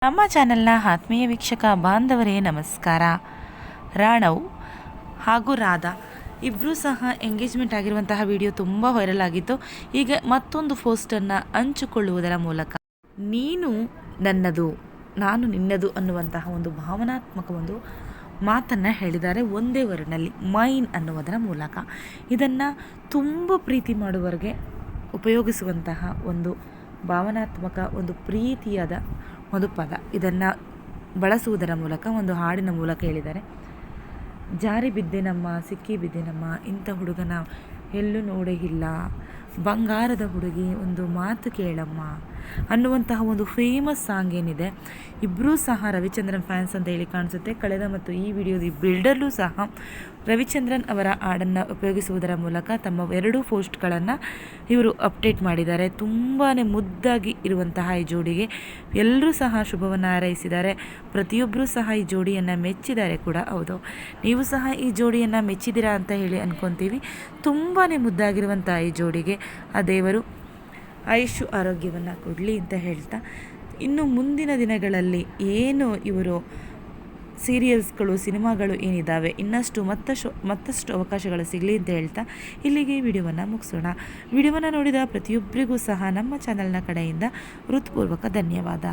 ನಮ್ಮ ಚಾನೆಲ್ನ ಆತ್ಮೀಯ ವೀಕ್ಷಕ ಬಾಂಧವರೇ ನಮಸ್ಕಾರ. ರಾಣವ್ ಹಾಗೂ ರಾಧಾ ಇಬ್ಬರೂ ಸಹ ಎಂಗೇಜ್ಮೆಂಟ್ ಆಗಿರುವಂತಹ ವಿಡಿಯೋ ತುಂಬ ವೈರಲ್ ಆಗಿತ್ತು. ಈಗ ಮತ್ತೊಂದು ಪೋಸ್ಟನ್ನು ಹಂಚಿಕೊಳ್ಳುವುದರ ಮೂಲಕ ನೀನು ನನ್ನದು ನಾನು ನಿನ್ನದು ಅನ್ನುವಂತಹ ಒಂದು ಭಾವನಾತ್ಮಕ ಒಂದು ಮಾತನ್ನು ಹೇಳಿದ್ದಾರೆ. ಒಂದೇ ವರ್ಡ್ನಲ್ಲಿ ಮೈನ್ ಅನ್ನುವುದರ ಮೂಲಕ ಇದನ್ನು ತುಂಬ ಪ್ರೀತಿ ಮಾಡುವವರೆಗೆ ಉಪಯೋಗಿಸುವಂತಹ ಒಂದು ಭಾವನಾತ್ಮಕ ಒಂದು ಪ್ರೀತಿಯಾದ ಒಂದು ಪದ. ಇದನ್ನು ಬಳಸುವುದರ ಮೂಲಕ ಒಂದು ಹಾಡಿನ ಮೂಲಕ ಹೇಳಿದ್ದಾರೆ. ಜಾರಿ ಬಿದ್ದೆನಮ್ಮ ಸಿಕ್ಕಿ ಬಿದ್ದೆನಮ್ಮ, ಇಂಥ ಹುಡುಗನ ಎಲ್ಲೂ ನೋಡೇ ಇಲ್ಲ, ಬಂಗಾರದ ಹುಡುಗಿ ಒಂದು ಮಾತು ಕೇಳಮ್ಮ ಅನ್ನುವಂತಹ ಒಂದು ಫೇಮಸ್ ಸಾಂಗ್ ಏನಿದೆ. ಇಬ್ಬರೂ ಸಹ ರವಿಚಂದ್ರನ್ ಫ್ಯಾನ್ಸ್ ಅಂತ ಹೇಳಿ ಕಾಣಿಸುತ್ತೆ. ಕಳೆದ ಮತ್ತು ಈ ವಿಡಿಯೋದ ಬಿಲ್ಡರ್ಲೂ ಸಹ ರವಿಚಂದ್ರನ್ ಅವರ ಹಾಡನ್ನು ಉಪಯೋಗಿಸುವುದರ ಮೂಲಕ ತಮ್ಮ ಎರಡೂ ಪೋಸ್ಟ್ಗಳನ್ನು ಇವರು ಅಪ್ಡೇಟ್ ಮಾಡಿದ್ದಾರೆ. ತುಂಬಾ ಮುದ್ದಾಗಿ ಇರುವಂತಹ ಈ ಜೋಡಿಗೆ ಎಲ್ಲರೂ ಸಹ ಶುಭವನ್ನು ಹಾರೈಸಿದ್ದಾರೆ. ಪ್ರತಿಯೊಬ್ಬರೂ ಸಹ ಈ ಜೋಡಿಯನ್ನು ಮೆಚ್ಚಿದ್ದಾರೆ ಕೂಡ. ಹೌದು, ನೀವು ಸಹ ಈ ಜೋಡಿಯನ್ನು ಮೆಚ್ಚಿದ್ದೀರಾ ಅಂತ ಹೇಳಿ ಅಂದ್ಕೊತೀವಿ. ತುಂಬಾ ಮುದ್ದಾಗಿರುವಂಥ ಈ ಜೋಡಿಗೆ ಆ ದೇವರು ಆಯುಷು ಆರೋಗ್ಯವನ್ನು ಕೊಡಲಿ ಅಂತ ಹೇಳ್ತಾ, ಇನ್ನು ಮುಂದಿನ ದಿನಗಳಲ್ಲಿ ಏನು ಇವರು ಸೀರಿಯಲ್ಸ್ಗಳು ಸಿನಿಮಾಗಳು ಏನಿದ್ದಾವೆ ಇನ್ನಷ್ಟು ಮತ್ತಷ್ಟು ಅವಕಾಶಗಳು ಸಿಗಲಿ ಅಂತ ಹೇಳ್ತಾ ಇಲ್ಲಿಗೆ ವಿಡಿಯೋವನ್ನು ಮುಗಿಸೋಣ. ವಿಡಿಯೋವನ್ನು ನೋಡಿದ ಪ್ರತಿಯೊಬ್ಬರಿಗೂ ಸಹ ನಮ್ಮ ಚಾನಲ್ನ ಕಡೆಯಿಂದ ಹೃತ್ಪೂರ್ವಕ ಧನ್ಯವಾದ.